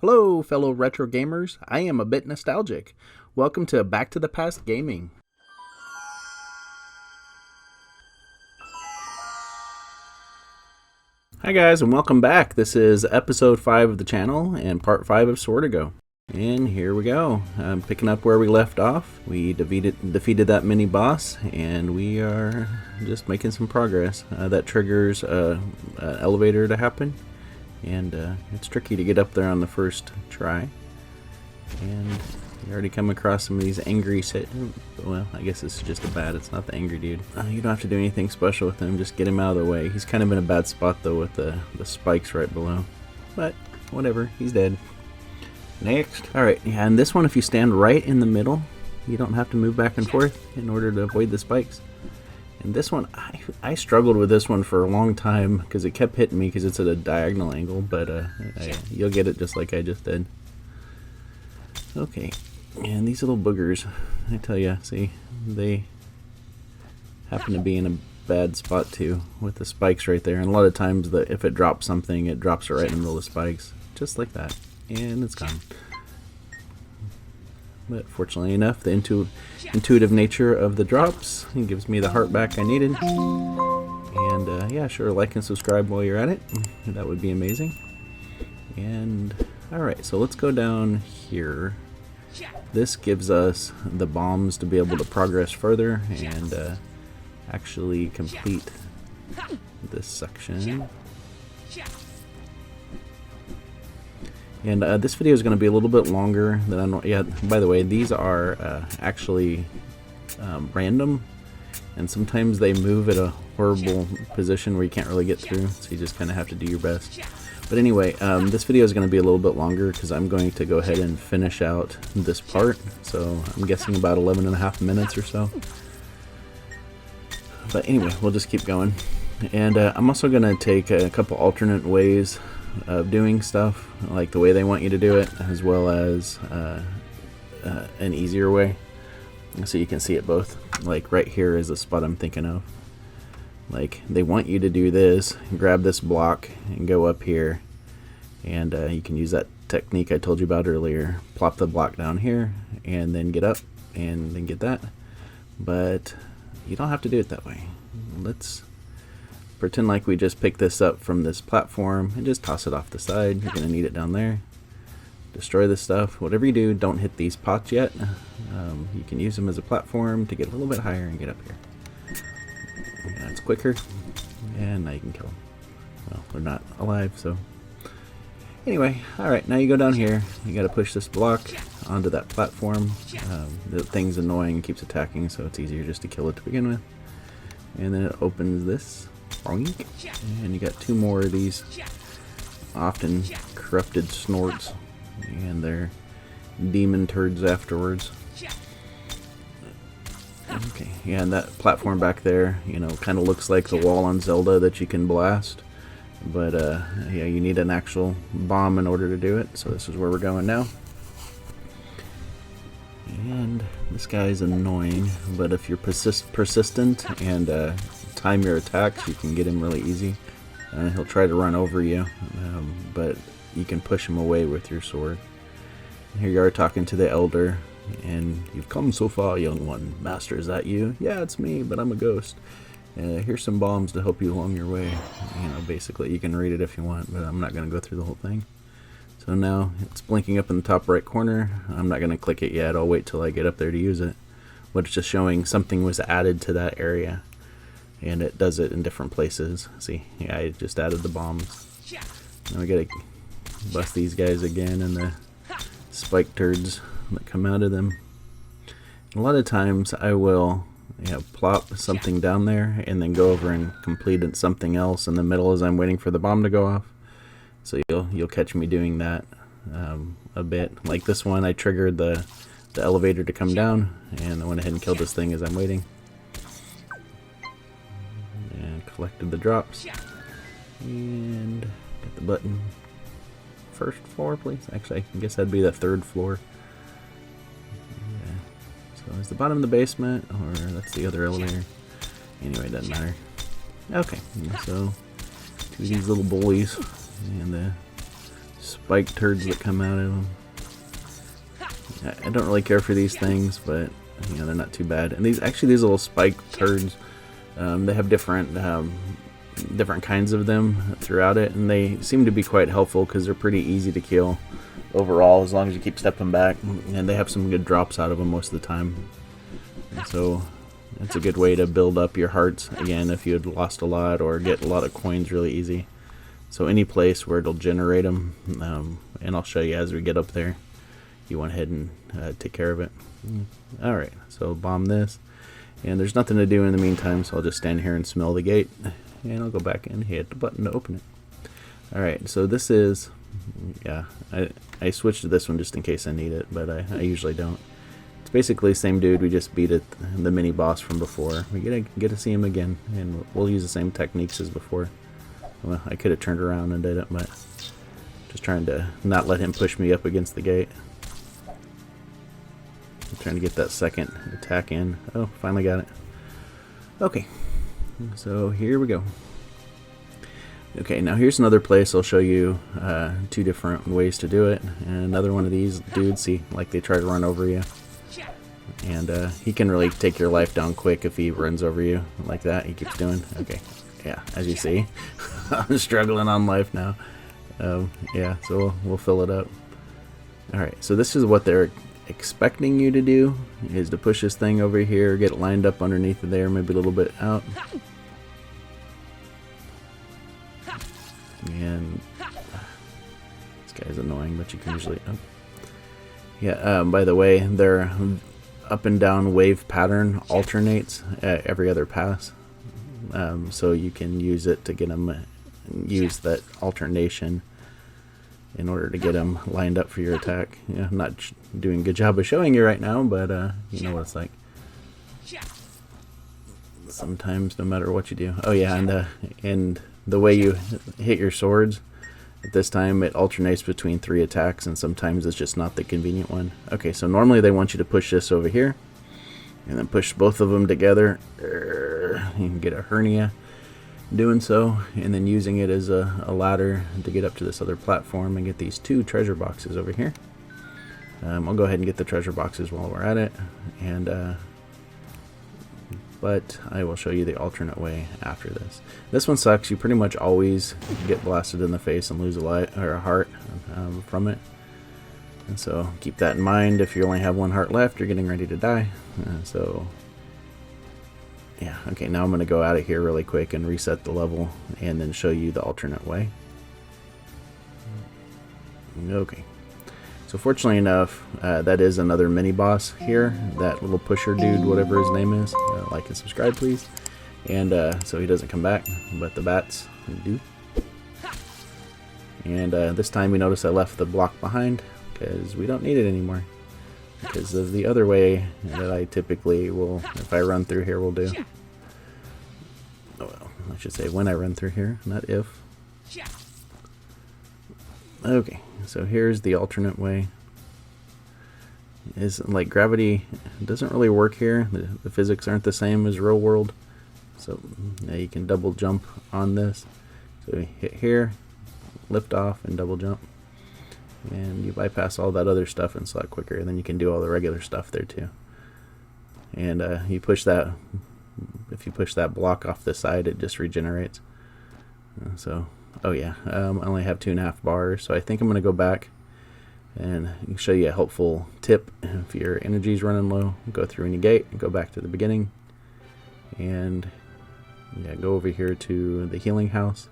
Hello, fellow retro gamers. I am ABitNostalgic. Welcome to Back to the Past Gaming. Hi guys, and welcome back. This is episode 5 of the channel and part 5 of Swordigo. And here we go. I'm picking up where we left off. We defeated that mini boss, and we are just making some progress. That triggers an elevator to happen. And it's tricky to get up there on the first try. And you already come across some of these angry well, I guess it's just a bat, it's not the angry dude. You don't have to do anything special with him, just get him out of the way. He's kind of in a bad spot though with the spikes right below. But whatever, he's dead. Next. Alright, yeah, and this one, if you stand right in the middle, you don't have to move back and forth in order to avoid the spikes. And this one, I struggled with this one for a long time because it kept hitting me because it's at a diagonal angle, but you'll get it just like I just did. Okay, and these little boogers, I tell ya, see, they happen to be in a bad spot too with the spikes right there. And a lot of times, if it drops something, it drops it right in the middle of the spikes, just like that, and it's gone. But fortunately enough, the intuitive nature of the drops gives me the heart back I needed. And yeah, sure, like and subscribe while you're at it. That would be amazing. And alright, so let's go down here. This gives us the bombs to be able to progress further and actually complete this section. And this video is going to be a little bit longer than I know. Yeah, by the way, these are actually random, and sometimes they move at a horrible position where you can't really get through, so you just kind of have to do your best. But anyway, this video is going to be a little bit longer because I'm going to go ahead and finish out this part, so I'm guessing about 11.5 minutes or so. But anyway, we'll just keep going. And I'm also going to take a couple alternate ways of doing stuff, like the way they want you to do it, as well as an easier way, so you can see it both. Like right here is the spot I'm thinking of. Like they want you to do this, grab this block and go up here, and you can use that technique I told you about earlier. Plop the block down here and then get up and then get that. But you don't have to do it that way. Let's pretend like we just pick this up from this platform and just toss it off the side. You're going to need it down there. Destroy this stuff. Whatever you do, don't hit these pots yet. You can use them as a platform to get a little bit higher and get up here. It's quicker, and now you can kill them. Well, they're not alive, so anyway. Alright, now you go down here. You got to push this block onto that platform. The thing's annoying and keeps attacking, so it's easier just to kill it to begin with. And then it opens this. And you got 2 more of these often corrupted snorts, and they're demon turds afterwards. Okay, yeah, and that platform back there, you know, kind of looks like the wall on Zelda that you can blast, but yeah, you need an actual bomb in order to do it. So this is where we're going now. And this guy's annoying, but if you're persistent and time your attacks, you can get him really easy. He'll try to run over you, but you can push him away with your sword. Here you are talking to the elder, and you've come so far, young one. Master, is that you? Yeah, it's me, but I'm a ghost. Here's some bombs to help you along your way. You know, basically, you can read it if you want, but I'm not going to go through the whole thing. So now it's blinking up in the top right corner. I'm not going to click it yet. I'll wait till I get up there to use it. But it's just showing something was added to that area. And it does it in different places. See, yeah, I just added the bombs. Now we gotta bust these guys again and the spike turds that come out of them. A lot of times I will, you know, plop something down there and then go over and complete something else in the middle as I'm waiting for the bomb to go off. So you'll catch me doing that a bit. Like this one, I triggered the elevator to come down, and I went ahead and killed this thing as I'm waiting. Collected the drops and get the button. First floor, please. Actually, I guess that'd be the 3rd floor. Yeah. So is the bottom of the basement, or that's the other elevator? Anyway, it doesn't matter. Okay, so 2 of these little boys, and spike turds that come out of them. I don't really care for these things, but you know, they're not too bad. And these little spike turds, they have different kinds of them throughout it, and they seem to be quite helpful because they're pretty easy to kill overall as long as you keep stepping back, and they have some good drops out of them most of the time. And so it's a good way to build up your hearts again if you had lost a lot, or get a lot of coins really easy. So any place where it'll generate them, and I'll show you as we get up there, you went ahead and take care of it. Alright, so bomb this, and there's nothing to do in the meantime, so I'll just stand here and smell the gate, and I'll go back and hit the button to open it. Alright, so this is, yeah, I switched to this one just in case I need it, but I usually don't. It's basically the same dude, we just beat it, the mini boss from before. We get to see him again, and we'll use the same techniques as before. Well, I could have turned around and did it, but just trying to not let him push me up against the gate. I'm trying to get that second attack in. Oh, finally got it. Okay, so here we go. Okay, now here's another place I'll show you 2 different ways to do it. And another one of these dudes, see, like they try to run over you. And he can really take your life down quick if he runs over you like that. He keeps doing. Okay, yeah, as you see, I'm struggling on life now. Yeah, so we'll fill it up. Alright, so this is what they're expecting you to do, is to push this thing over here, get it lined up underneath there, maybe a little bit out. And this guy's annoying, but you can usually... Oh. Yeah, by the way, their up and down wave pattern alternates every other pass. So you can use it to get them, use that alternation in order to get them lined up for your attack. Yeah, I'm not doing a good job of showing you right now, but you know what it's like. Sometimes, no matter what you do. Oh yeah, and the way you hit your swords, at this time it alternates between 3 attacks, and sometimes it's just not the convenient one. Okay, so normally they want you to push this over here, and then push both of them together. You can get a hernia doing so, and then using it as a ladder to get up to this other platform and get these 2 treasure boxes over here. I'll go ahead and get the treasure boxes while we're at it, and but I will show you the alternate way after this. This one sucks. You pretty much always get blasted in the face and lose a life or a heart from it. And so keep that in mind. If you only have 1 heart left, you're getting ready to die. So yeah, okay, now I'm going to go out of here really quick and reset the level and then show you the alternate way. Okay, so fortunately enough, that is another mini boss here, that little pusher dude, whatever his name is. Like and subscribe please. And so he doesn't come back, but the bats do. And this time you notice I left the block behind because we don't need it anymore, because of the other way that I typically will, if I run through here, will do. Oh, well, I should say when I run through here, not if. Okay, so here's the alternate way. Is like gravity doesn't really work here. The physics aren't the same as real world. So now you can double jump on this. So you hit here, lift off, and double jump. And you bypass all that other stuff and it's a lot quicker, and then you can do all the regular stuff there too. And you push that, if you push that block off the side, it just regenerates. So, oh yeah, I only have 2.5 bars, so I think I'm going to go back and show you a helpful tip. If your energy's running low, go through any gate and go back to the beginning. And yeah, go over here to the healing house.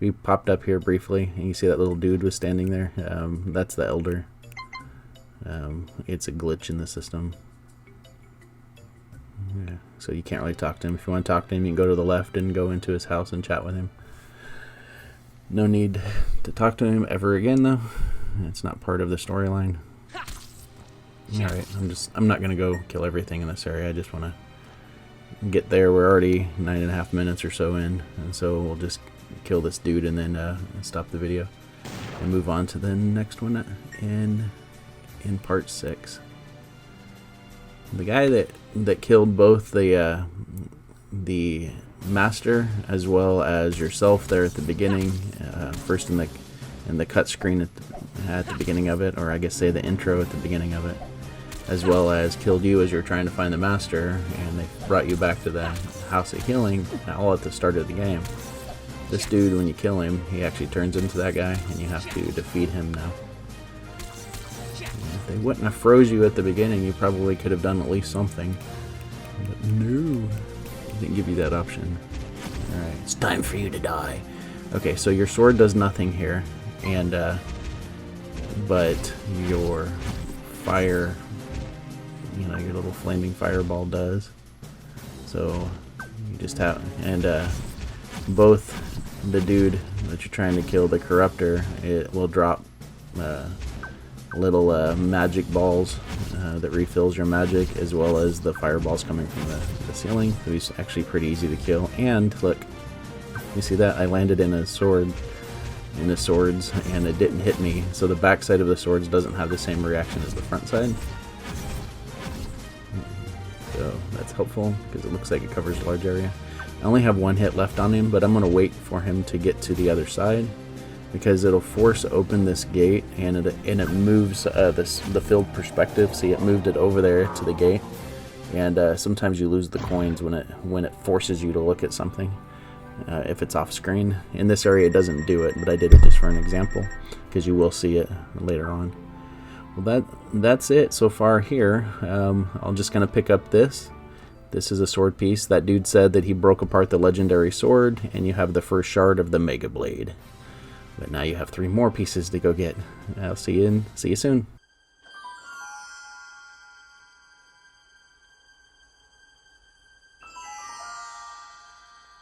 We popped up here briefly, and you see that little dude was standing there. That's the elder. It's a glitch in the system. Yeah, so you can't really talk to him. If you want to talk to him, you can go to the left and go into his house and chat with him. No need to talk to him ever again, though. It's not part of the storyline. Alright, I'm not going to go kill everything in this area. I just want to get there. We're already 9.5 minutes or so in, and so we'll just kill this dude and then stop the video and move on to the next one in part 6. The guy that killed both the master as well as yourself there at the beginning, first in and the cut screen at the beginning of it, or I guess say the intro at the beginning of it, as well as killed you as you're trying to find the master, and they brought you back to the House of Healing all at the start of the game. This dude, when you kill him, he actually turns into that guy, and you have to defeat him now. If they wouldn't have froze you at the beginning, you probably could have done at least something. But no, they didn't give you that option. Alright, it's time for you to die. Okay, so your sword does nothing here, and but your fire, you know, your little flaming fireball does. So you just have, and both the dude that you're trying to kill, the corruptor, it will drop little magic balls that refills your magic, as well as the fireballs coming from the ceiling. So he's actually pretty easy to kill. And look, you see that? I landed in a sword, in the swords, and it didn't hit me. So the back side of the swords doesn't have the same reaction as the front side. So that's helpful because it looks like it covers a large area. I only have one hit left on him, but I'm going to wait for him to get to the other side, because it'll force open this gate, and it moves the field perspective. See, it moved it over there to the gate, and sometimes you lose the coins when it forces you to look at something if it's off screen. In this area it doesn't do it, but I did it just for an example, because you will see it later on. Well, that's it so far here. I'm just gonna pick up this. This is a sword piece. That dude said that he broke apart the legendary sword, and you have the first shard of the Mega Blade. But now you have 3 more pieces to go get. I'll see you soon.